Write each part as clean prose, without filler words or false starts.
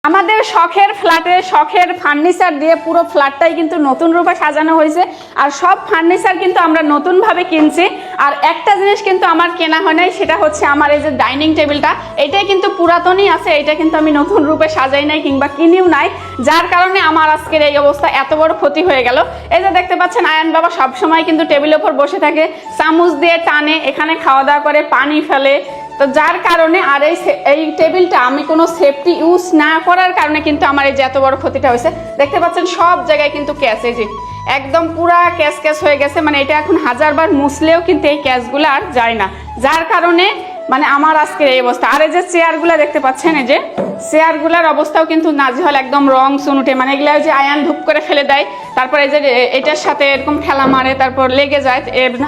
আমাদের শখের ফ্ল্যাটে শখের ফার্নিচার দিয়ে পুরো ফ্ল্যাটটাই কিন্তু নতুন রূপে সাজানো হয়েছে। আর সব ফার্নিচার কিন্তু আমরা নতুনভাবে কিনছি। আর একটা জিনিস কিন্তু আমার কেনা হয় নাই, সেটা হচ্ছে আমার এই যে ডাইনিং টেবিলটা, এটাই কিন্তু পুরাতনই আছে, এটা কিন্তু আমি নতুন রূপে সাজাই নাই কিংবা কিনিও নাই, যার কারণে আমার আজকের এই অবস্থা, এত বড় ক্ষতি হয়ে গেল। এই যে দেখতে পাচ্ছেন আয়ান বাবা সবসময় কিন্তু টেবিলের উপর বসে থাকে, চামচ দিয়ে টানে, এখানে খাওয়া দাওয়া করে, পানি ফেলে। তো যার কারণে আর এই টেবিলটা আমি কোনো সেফটি ইউজ না করার কারণে কিন্তু আমার এই যে এত বড় ক্ষতিটা হয়েছে। দেখতে পাচ্ছেন সব জায়গায় কিন্তু ক্যাশ, এই যে একদম পুরা ক্যাশ ক্যাশ হয়ে গেছে, মানে এটা এখন হাজারবার মুছলেও কিন্তু এই ক্যাশগুলো আর যায় না, যার কারণে মানে আমার আজকের এই অবস্থা। আর এই যে চেয়ারগুলো দেখতে পাচ্ছেন, এই যে চেয়ারগুলোর অবস্থাও কিন্তু নাজেহাল, একদম রং চুনুটে, মানে এগুলো যে আয়ান ধূপ করে ফেলে দেয়, তারপর এই যে এটার সাথে এরকম খেলা মারে, তারপর লেগে যায়।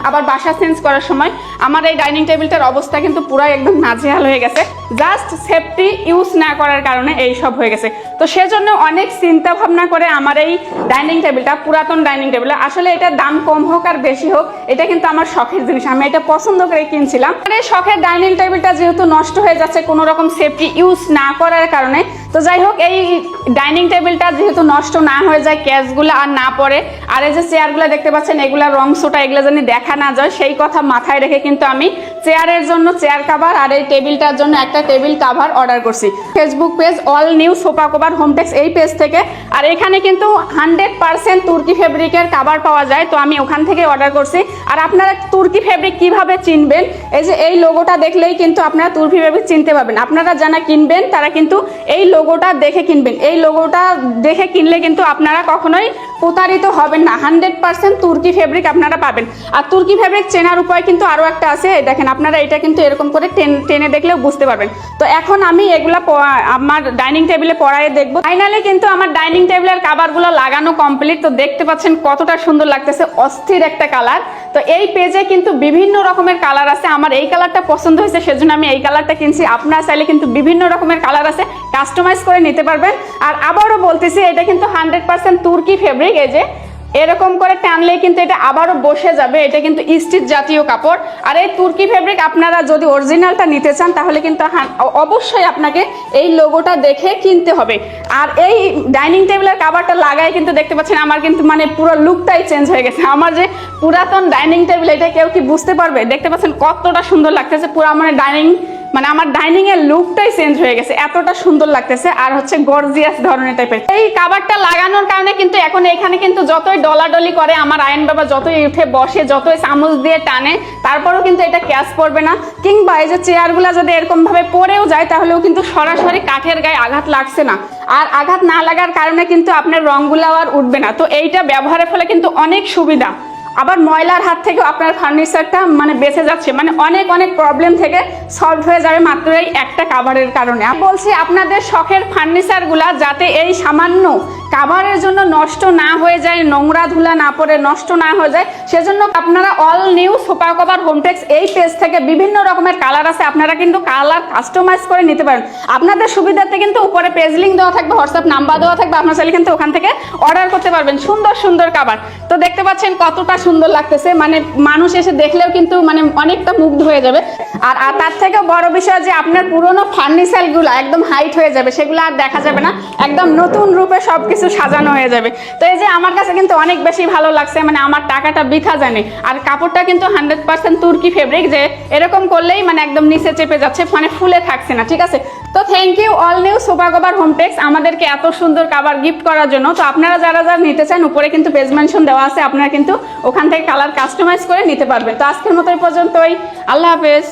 আবার বাসা চেঞ্জ করার সময় আমার এই ডাইনিং টেবিলটার অবস্থা কিন্তু পুরাই একদম নাজেহাল হয়ে গেছে, জাস্ট সেফটি ইউজ না করার কারণে এই সব হয়ে গেছে। তো সেজন্য অনেক চিন্তা ভাবনা করে আমার এই ডাইনিং টেবিলটা, পুরাতন ডাইনিং টেবিল, আসলে এটার দাম কম হোক আর বেশি হোক, এটা কিন্তু আমার শখের জিনিস, আমি এটা পছন্দ করে কিনছিলাম। আর এই শখের ডাইনিং টেবিলটা যেহেতু নষ্ট হয়ে যাচ্ছে কোনো রকম সেফটি ইউজ না করার কারণে, তো যাই হোক এই ডাইনিং টেবিলটা যেহেতু নষ্ট না হয়ে যায়, ক্যাশগুলো আর না পড়ে, আর এই যে চেয়ারগুলো দেখতে পাচ্ছেন এগুলা রং সোটা, এগুলো জানি দেখা না যায়, সেই কথা মাথায় রেখে কিন্তু আমি চেয়ারের জন্য চেয়ার কাভার আর এই টেবিলটার জন্য একটা টেবিল কাভার অর্ডার করছি Facebook page all new sofa cover Hometex এই পেজ থেকে। আর এখানে কিন্তু 100% তুর্কি ফেব্রিকের কাভার পাওয়া যায়, তো আমি ওখান থেকে অর্ডার করছি। আর আপনারা তুর্কি ফেব্রিক কিভাবে চিনবেন, এই যে এই লোগোটা দেখলেই কিন্তু আপনারা তুর্কি ফেব্রিক চিনতে পারবেন। আপনারা যারা কিনবেন তারা কিন্তু এই লোগোটা দেখে কিনবেন, এই লোগোটা দেখে কিনলে কিন্তু আপনারা কখনোই প্রতারিত হবেন না, 100% তুর্কি ফেব্রিক আপনারা পাবেন। আর তুর্কি ফেব্রিক চেনার উপায় কিন্তু আরও একটা আছে, দেখেন আপনারা এটা কিন্তু এরকম করে টেনে দেখলেও বুঝতে পারবেন। তো এখন আমি এগুলা আমার ডাইনিং টেবিলে পরায়ে দেখবো। ফাইনালি কিন্তু আমার ডাইনিং টেবিলের কাভারগুলো লাগানো কমপ্লিট। তো দেখতে পাচ্ছেন কতটা সুন্দর লাগতেছে, অস্থির একটা কালার। তো এই পেজে কিন্তু বিভিন্ন রকমের কালার আছে, আমার এই কালারটা পছন্দ হয়েছে সেজন্য আমি এই কালারটা কিনছি। আপনারা চাইলে কিন্তু বিভিন্ন রকমের কালার আছে, কাস্টমাইজ করে নিতে পারবেন। আর আবারও বলতেছি এটা কিন্তু 100% তুর্কি ফেব্রিক, এই যে এরকম করে টানলে কিন্তু এটা আবারও বসে যাবে, এটা কিন্তু স্টিচ জাতীয় কাপড়। আর এই তুর্কি ফেব্রিক আপনারা যদি অরিজিনালটা নিতে চান তাহলে কিন্তু অবশ্যই আপনাকে এই লোগোটা দেখে কিনতে হবে। আর এই ডাইনিং টেবিলের কাভারটা লাগাই কিন্তু দেখতে পাচ্ছেন আমার কিন্তু মানে পুরো লুকটাই চেঞ্জ হয়ে গেছে। আমার যে পুরাতন ডাইনিং টেবিল, এটা কেউ কি বুঝতে পারবে? দেখতে পাচ্ছেন কতটা সুন্দর লাগতেছে, পুরো মানে আমার ডাইনিং এর লুকটাই চেঞ্জ হয়ে গেছে, এতটা সুন্দর লাগতেছে। আর হচ্ছে গর্জিয়াস ধরনের টাইপের এই কাভারটা লাগানোর কারণে কিন্তু এখন এখানে কিন্তু যতই ডলাডলি করে আমার আয়ন বাবা, যতই উঠে বসে, যতই চামচ দিয়ে টানে, তারপরেও কিন্তু এটা ক্যাশ পড়বে না। কিংবা এই যে চেয়ারগুলো যদি এরকম ভাবে পড়েও যায় তাহলেও কিন্তু সরাসরি কাঠের গায়ে আঘাত লাগছে না। আর আঘাত না লাগার কারণে কিন্তু আপনার রংগুলো আর উঠবে না। তো এইটা ব্যবহারের ফলে কিন্তু অনেক সুবিধা। আবার ময়লার হাত থেকে আপনার ফার্নিচারটা মানে বেঁচে যাচ্ছে, মানে অনেক অনেক প্রবলেম থেকে সলভ হয়ে যাবে মাত্র এই একটা কাভারের কারণে। আমি বলছি আপনাদের শখের ফার্নিচারগুলা যাতে এই সামান্য কাভারের জন্য নষ্ট না হয়ে যায়, নোংরা ধুলা না পড়ে নষ্ট না হয়ে যায়, সেজন্য আপনারা all new sofa cover Hometex এই পেজ থেকে বিভিন্ন রকমের কালার আছে, আপনারা কিন্তু কালার কাস্টমাইজ করে নিতে পারেন। আপনাদের সুবিধার্থে কিন্তু উপরে পেজ লিঙ্ক দেওয়া থাকবে, হোয়াটসঅ্যাপ নাম্বার দেওয়া থাকবে, আপনারা চাইলে কিন্তু ওখান থেকে অর্ডার করতে পারবেন সুন্দর সুন্দর কাভার। তো দেখতে পাচ্ছেন কতটা সুন্দর লাগতেছে, মানে মানুষ এসে দেখলেও কিন্তু মানে অনেকটা মুগ্ধ হয়ে যাবে। আর তার থেকেও বড় বিষয় যে আপনার পুরনো ফার্নিচারগুলো একদম হাইট হয়ে যাবে, সেগুলো আর দেখা যাবে না, একদম নতুন রূপে সবকিছু সাজানো হয়ে যাবে। তো এই যে আমার কাছে কিন্তু অনেক বেশি ভালো লাগছে, মানে আমার টাকাটা বৃথা জানে। আর কাপড়টা কিন্তু 100% তুর্কি ফেব্রিক, যে এরকম করলেই মানে একদম নিচে চেপে যাচ্ছে, মানে ফুলে থাকছে না, ঠিক আছে। তো thank you all new sofa cover Hometex আমাদেরকে এত সুন্দর কাভার গিফট করার জন্য। তো আপনারা যারা যারা নিতে চান উপরে কিন্তু পেজ মেনশন দেওয়া আছে, আপনারা কিন্তু ওখান থেকে কালার কাস্টমাইজ করে নিতে পারবেন। তো আজকের মতো এই পর্যন্তই, আল্লাহ হাফেজ।